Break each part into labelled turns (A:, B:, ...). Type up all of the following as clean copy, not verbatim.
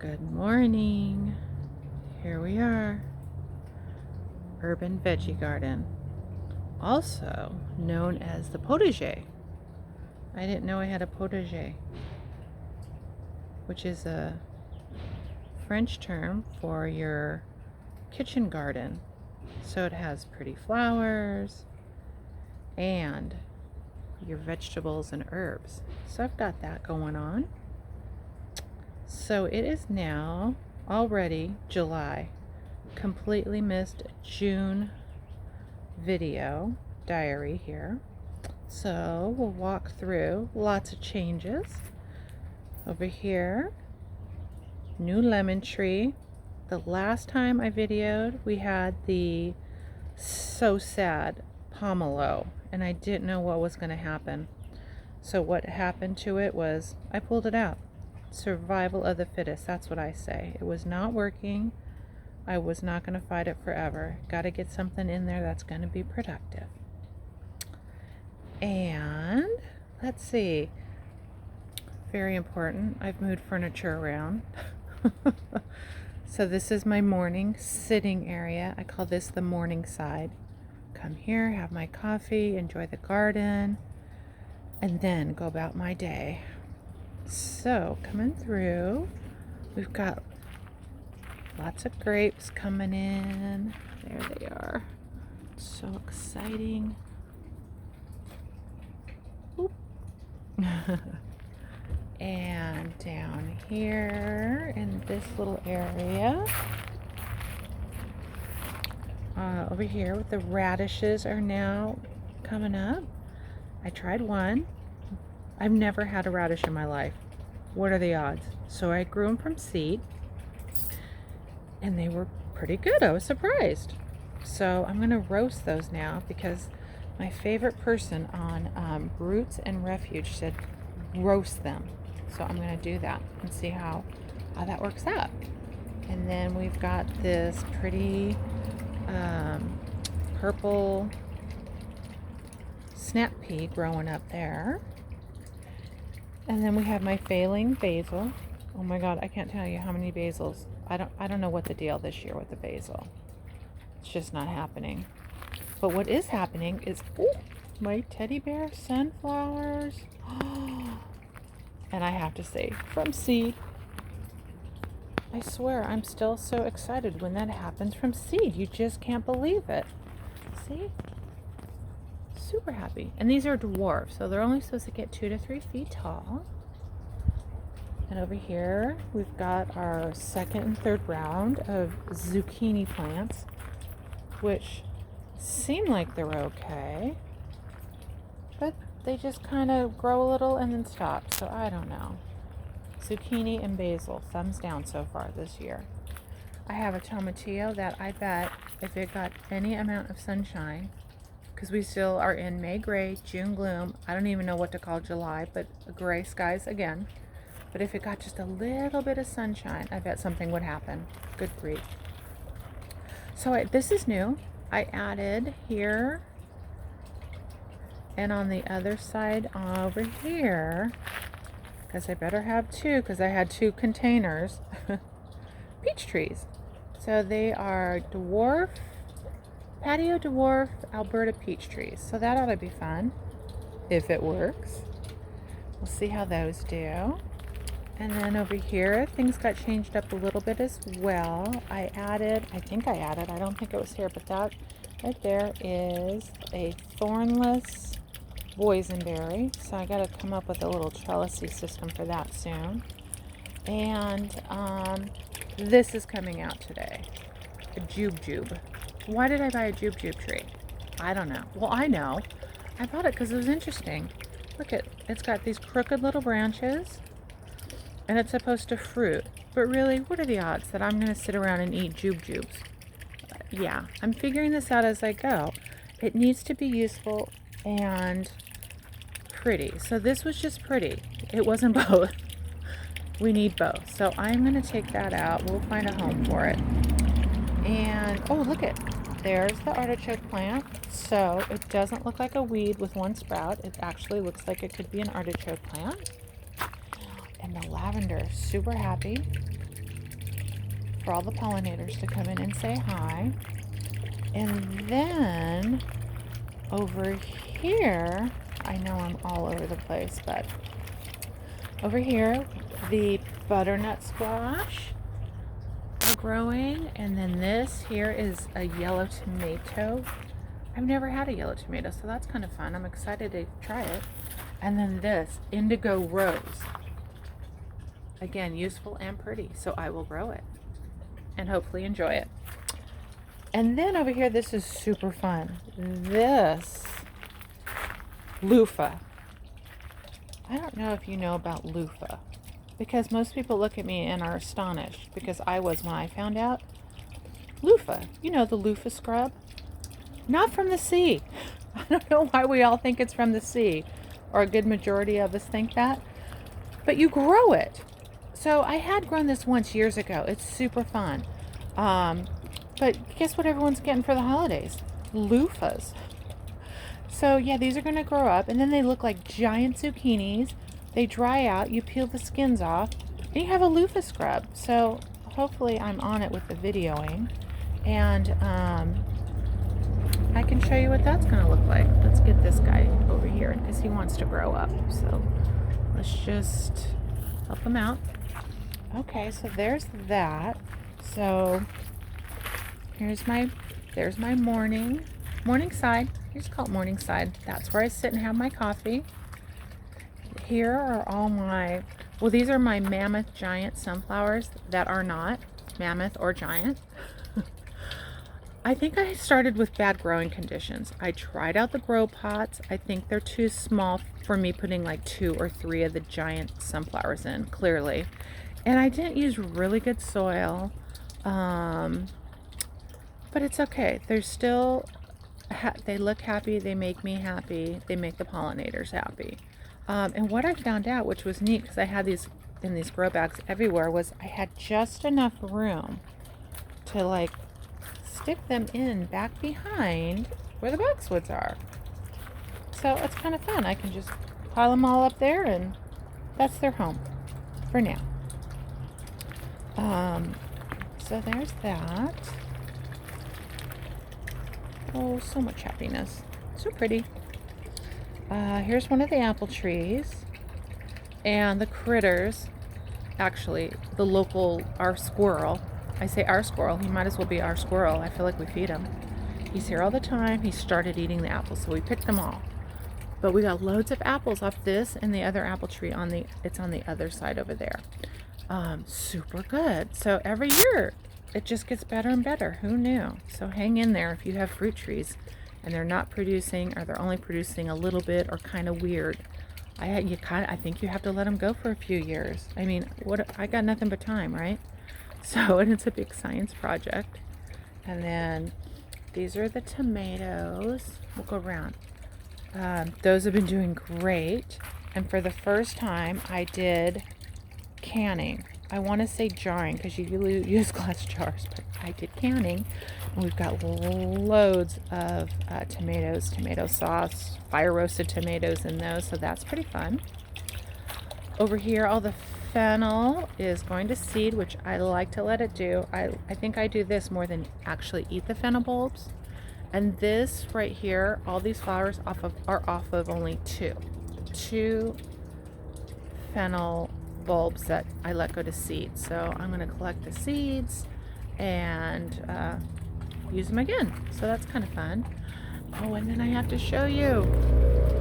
A: Good morning. Here we are. Urban Veggie Garden, also known as the Potager. I didn't know I had a potager, which is a French term for your kitchen garden. So it has pretty flowers and your vegetables and herbs. So I've got that going on. So it is now already July. Completely missed June video diary here. So we'll walk through lots of changes. Over here, new lemon tree. The last time I videoed, we had the so sad pomelo, and I didn't know what was going to happen. So what happened to it was I pulled it out. Survival of the fittest, that's what I say. It was not working. I was not going to fight it forever. Got to get something in there that's going to be productive. And let's see. Very important. I've moved furniture around. So this is my morning sitting area. I call this the morning side. Come here, have my coffee, enjoy the garden, and then go about my day. So coming through, we've got lots of grapes coming in. There they are. So exciting. Oop. And down here in this little area, over here with the radishes are now coming up. I tried one. I've never had a radish in my life. What are the odds? So I grew them from seed, and they were pretty good. I was surprised. So I'm going to roast those now because my favorite person on Roots and Refuge said roast them. So I'm going to do that and see how that works out. And then we've got this pretty purple snap pea growing up there. And then we have my failing basil. Oh my God, I can't tell you how many basils. I don't know what the deal this year with the basil. It's just not happening. But what is happening is, my teddy bear sunflowers. And I have to say, from seed. I swear, I'm still so excited when that happens from seed. You just can't believe it. See? Super happy. And these are dwarfs, so they're only supposed to get 2 to 3 feet tall. And over here, we've got our second and third round of zucchini plants, which seem like they're okay, but they just kind of grow a little and then stop, so I don't know. Zucchini and basil, thumbs down so far this year. I have a tomatillo that I bet if it got any amount of sunshine, because we still are in May gray, June gloom, I don't even know what to call July, but gray skies again. But if it got just a little bit of sunshine, I bet something would happen. Good grief. So this is new. I added here and on the other side over here, because I better have 2 because I had 2 containers, peach trees. So they are patio dwarf Alberta peach trees. So that ought to be fun if it works. We'll see how those do. And then over here, things got changed up a little bit as well. I think I added, I don't think it was here, but that right there is a thornless boysenberry. So I got to come up with a little trellisy system for that soon. And this is coming out today, a jube. Why did I buy a jube tree? I don't know. Well, I know. I bought it because it was interesting. Look it's got these crooked little branches. And it's supposed to fruit. But really, what are the odds that I'm going to sit around and eat jubes? Yeah, I'm figuring this out as I go. It needs to be useful and pretty. So this was just pretty. It wasn't both. We need both. So I'm going to take that out. We'll find a home for it. And, oh, look there's the artichoke plant. So it doesn't look like a weed with one sprout. It actually looks like it could be an artichoke plant. And the lavender, super happy. for all the pollinators to come in and say hi. And then over here, I know I'm all over the place, but over here, the butternut squash are growing. And then this here is a yellow tomato. I've never had a yellow tomato, so that's kind of fun. I'm excited to try it. And then this indigo rose. Again, useful and pretty, so I will grow it and hopefully enjoy it. And then over here, this is super fun. This loofah. I don't know if you know about loofah, because most people look at me and are astonished, because I was when I found out. Loofah, you know, the loofah scrub, not from the sea. I don't know why we all think it's from the sea, or a good majority of us think that, but you grow it. So I had grown this once years ago. It's super fun. But guess what everyone's getting for the holidays? Loofahs. So yeah, these are going to grow up, and then they look like giant zucchinis. They dry out, you peel the skins off, and you have a loofah scrub. So hopefully I'm on it with the videoing, and I can show you what that's going to look like. Let's get this guy over here because he wants to grow up. So let's just help him out. Okay, so there's that. So there's my morning side. I just call it morning side. That's where I sit and have my coffee. Here are all my, well, these are my mammoth giant sunflowers that are not mammoth or giant. I think I started with bad growing conditions. I tried out the grow pots. I think they're too small for me putting like 2 or 3 of the giant sunflowers in, clearly. And I didn't use really good soil. But it's okay. They're still, they look happy. They make me happy. They make the pollinators happy. And what I found out, which was neat, because I had these in these grow bags everywhere, was I had just enough room to like stick them in back behind where the boxwoods are. So it's kind of fun. I can just pile them all up there, and that's their home for now. So there's that. Oh, so much happiness. So pretty. Here's one of the apple trees. And the critters, actually, our squirrel. I say our squirrel, he might as well be our squirrel. I feel like we feed him. He's here all the time. He started eating the apples, so we picked them all. But we got loads of apples off this and the other apple tree it's on the other side over there. Super good. So every year it just gets better and better. Who knew? So hang in there if you have fruit trees and they're not producing, or they're only producing a little bit, or kind of weird. I think you have to let them go for a few years. I mean, I got nothing but time, right? So, and it's a big science project. And then these are the tomatoes. We'll go around. Those have been doing great. And for the first time, I did canning. I want to say jarring because you use glass jars, but I did canning. And we've got loads of tomatoes, tomato sauce, fire roasted tomatoes in those, so that's pretty fun. Over here, all the fennel is going to seed, which I like to let it do. I think I do this more than actually eat the fennel bulbs. And this right here, all these flowers are off of only two fennel bulbs that I let go to seed. So I'm going to collect the seeds and use them again. So that's kind of fun. Oh, and then I have to show you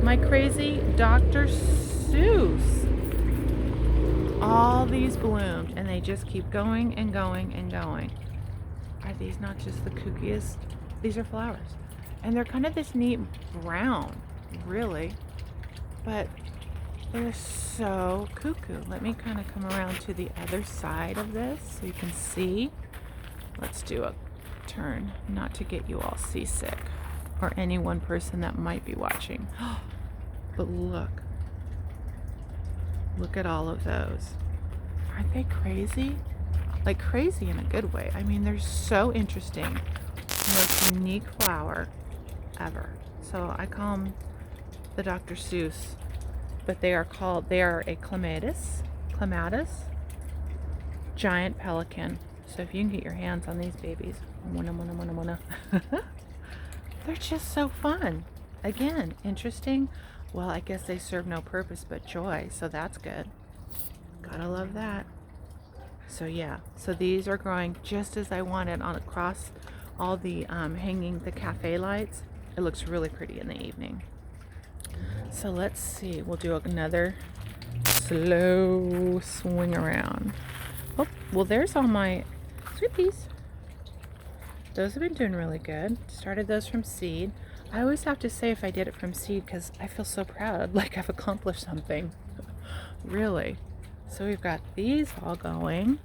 A: my crazy Dr. Seuss. All these bloomed, and they just keep going and going and going. Are these not just the kookiest? These are flowers. And they're kind of this neat brown, really. But they're so cuckoo. Let me kind of come around to the other side of this so you can see. Let's do a turn, not to get you all seasick, or any one person that might be watching. But look at all of those. Aren't they crazy? Like crazy in a good way. I mean, they're so interesting. Most unique flower ever. So I call them the Dr. Seuss, but they are a clematis giant pelican. So if you can get your hands on these babies, wanna. They're just so fun. Again, interesting. Well, I guess they serve no purpose but joy, so that's good. Gotta love that. So yeah, so these are growing just as I wanted on across all the hanging the cafe lights. It looks really pretty in the evening. So let's see, we'll do another slow swing around. Oh, well, there's all my sweet peas. Those have been doing really good. Started those from seed. I always have to say if I did it from seed because I feel so proud, like I've accomplished something. Really. So we've got these all going.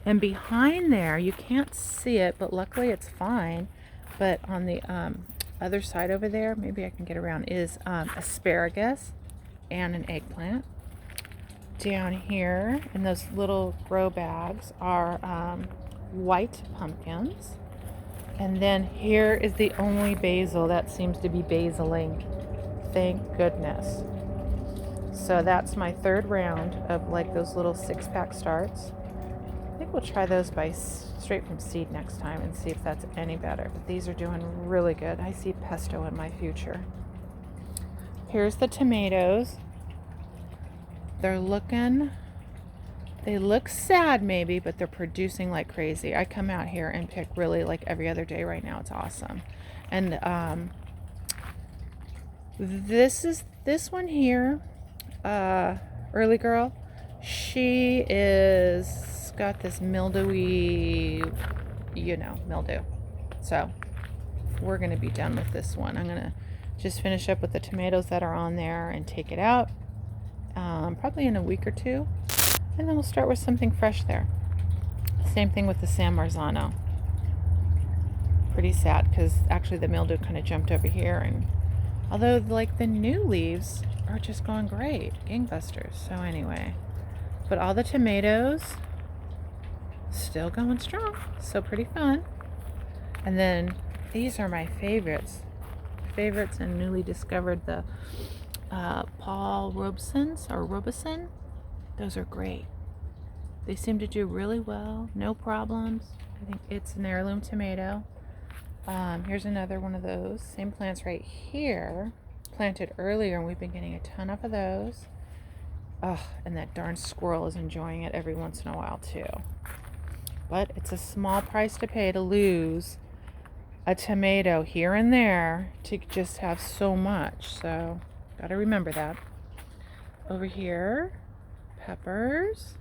A: And behind there, you can't see it, but luckily it's fine. But on the other side over there, maybe I can get around, is asparagus and an eggplant. Down here in those little grow bags are white pumpkins. And then here is the only basil that seems to be basiling. Thank goodness. So that's my third round of like those little 6-pack starts. I think we'll try those by straight from seed next time and see if that's any better. But these are doing really good. I see pesto in my future. Here's the tomatoes. They look sad maybe, but they're producing like crazy. I come out here and pick really like every other day right now. It's awesome. And this one here, Early Girl, she is got this mildewy, mildew. So we're going to be done with this one. I'm going to just finish up with the tomatoes that are on there and take it out probably in a week or two. And then we'll start with something fresh there. Same thing with the San Marzano. Pretty sad because actually the mildew kind of jumped over here. And although like the new leaves are just going great, gangbusters. So anyway, but all the tomatoes still going strong. So pretty fun. And then these are my favorites and newly discovered, the Paul Robeson. Those are great. They seem to do really well, no problems. I think it's an heirloom tomato. Here's another one of those. Same plants right here. Planted earlier, and we've been getting a ton of those. Oh, and that darn squirrel is enjoying it every once in a while too. But it's a small price to pay to lose a tomato here and there to just have so much. So, gotta remember that. Over here, peppers.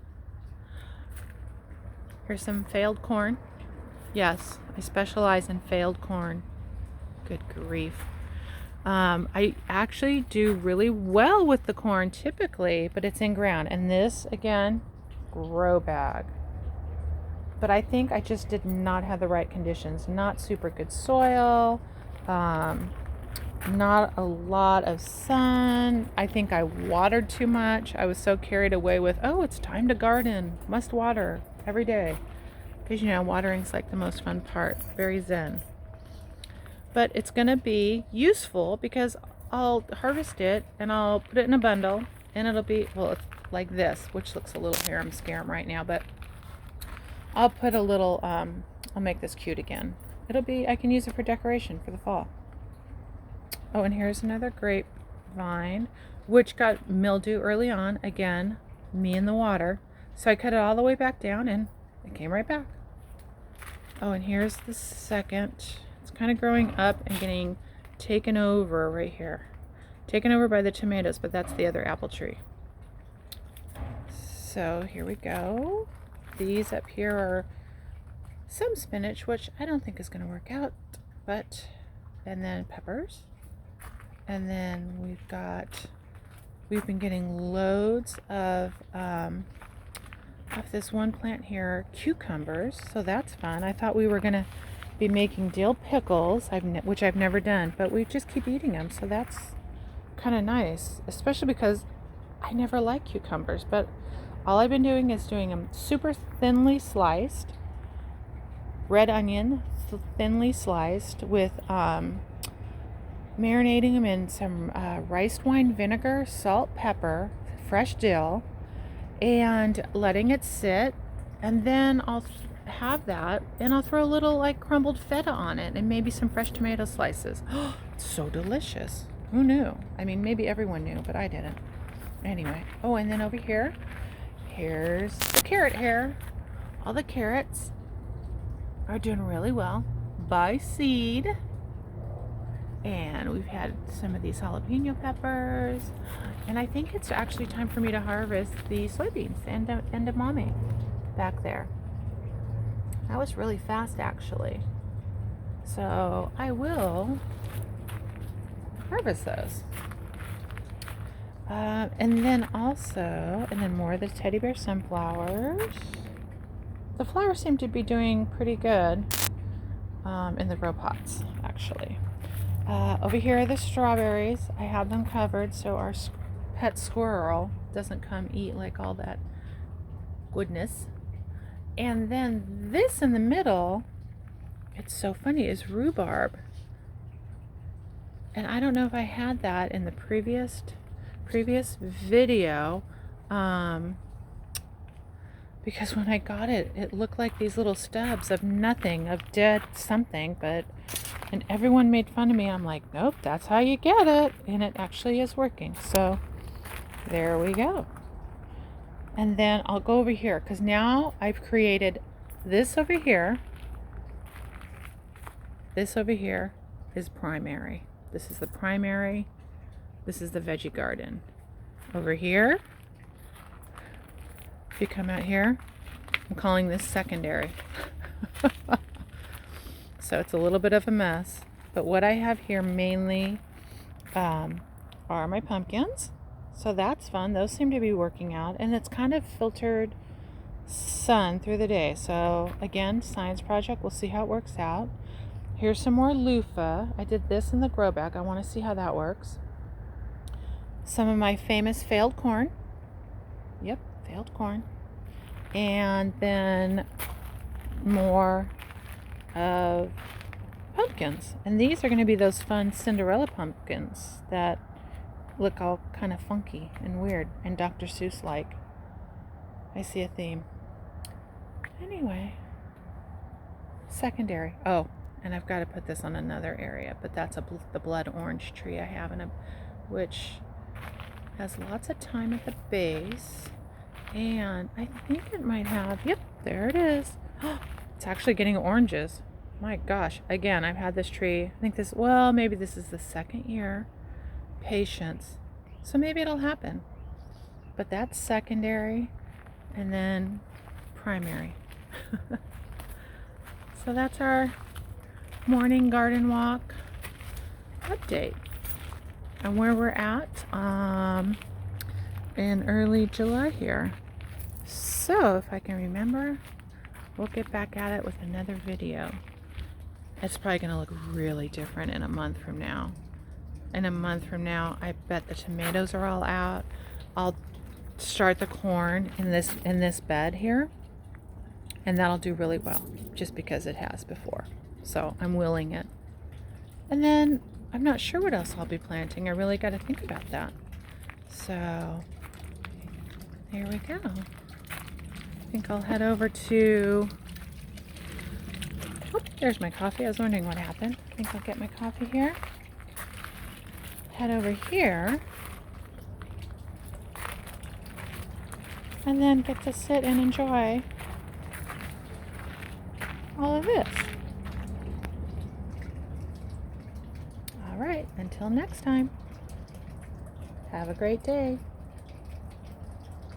A: Here's some failed corn. Yes, I specialize in failed corn. Good grief. I actually do really well with the corn typically, but it's in ground. And this, again, grow bag. But I think I just did not have the right conditions. Not super good soil. Not a lot of sun. I think I watered too much. I was so carried away with, oh, it's time to garden. Must water every day. Because, watering's like the most fun part. Very zen. But it's going to be useful because I'll harvest it and I'll put it in a bundle. And it'll be, well, it's like this, which looks a little harem-scarum right now. But I'll put a little, I'll make this cute again. I can use it for decoration for the fall. Oh, and here's another grapevine, which got mildew early on. Again, me and the water. So I cut it all the way back down and it came right back. Oh, and here's the second. It's kind of growing up and getting taken over right here. Taken over by the tomatoes, but that's the other apple tree. So here we go. These up here are some spinach, which I don't think is going to work out, and then peppers. And then we've been getting loads of this one plant here, cucumbers. So that's fun. I thought we were going to be making dill pickles, which I've never done, but we just keep eating them. So that's kind of nice, especially because I never like cucumbers, but all I've been doing is doing them super thinly sliced, red onion, thinly sliced with marinating them in some rice wine vinegar, salt, pepper, fresh dill, and letting it sit. And then have that, and I'll throw a little like crumbled feta on it and maybe some fresh tomato slices. It's so delicious. Who knew? I mean, maybe everyone knew, but I didn't. Anyway, oh, and then over here, here's the carrot hair. All the carrots are doing really well by seed. And we've had some of these jalapeno peppers. And I think it's actually time for me to harvest the soybeans and edamame back there. That was really fast, actually. So I will harvest those. And then more of the teddy bear sunflowers. The flowers seem to be doing pretty good in the grow pots, actually. Over here are the strawberries. I have them covered so our pet squirrel doesn't come eat like all that goodness. And then this in the middle, it's so funny, is rhubarb. And I don't know if I had that in the previous video, because when I got it, it looked like these little stubs of nothing, of dead something, and everyone made fun of me. I'm like, nope, that's how you get it, and it actually is working. So there we go. And then I'll go over here, because now I've created this over here. This over here is primary. This is the primary. This is the veggie garden. Over here, if you come out here, I'm calling this secondary. So it's a little bit of a mess. But what I have here mainly are my pumpkins. So that's fun. Those seem to be working out. And it's kind of filtered sun through the day. So again, science project. We'll see how it works out. Here's some more loofah. I did this in the grow bag. I want to see how that works. Some of my famous failed corn. Yep, failed corn. And then more of pumpkins. And these are going to be those fun Cinderella pumpkins that look all kind of funky and weird and Dr. Seuss like. I see a theme. Anyway, secondary. Oh, and I've got to put this on another area, but that's the blood orange tree I have, which has lots of thyme at the base, and I think it might have, yep, there it is. It's actually getting oranges. My gosh, again, I've had this tree, I think maybe this is the second year. Patience. So maybe it'll happen. But that's secondary, and then primary. So that's our morning garden walk update and where we're at in early July here. So if I can remember, we'll get back at it with another video. It's probably going to look really different in a month from now. In a month from now, I bet the tomatoes are all out. I'll start the corn in this bed here, and that'll do really well just because it has before. So I'm willing it. And then I'm not sure what else I'll be planting. I really got to think about that. So there we go. I think I'll head over to, oh, there's my coffee. I was wondering what happened. I think I'll get my coffee here. Head over here. And then get to sit and enjoy all of this. All right, until next time, have a great day.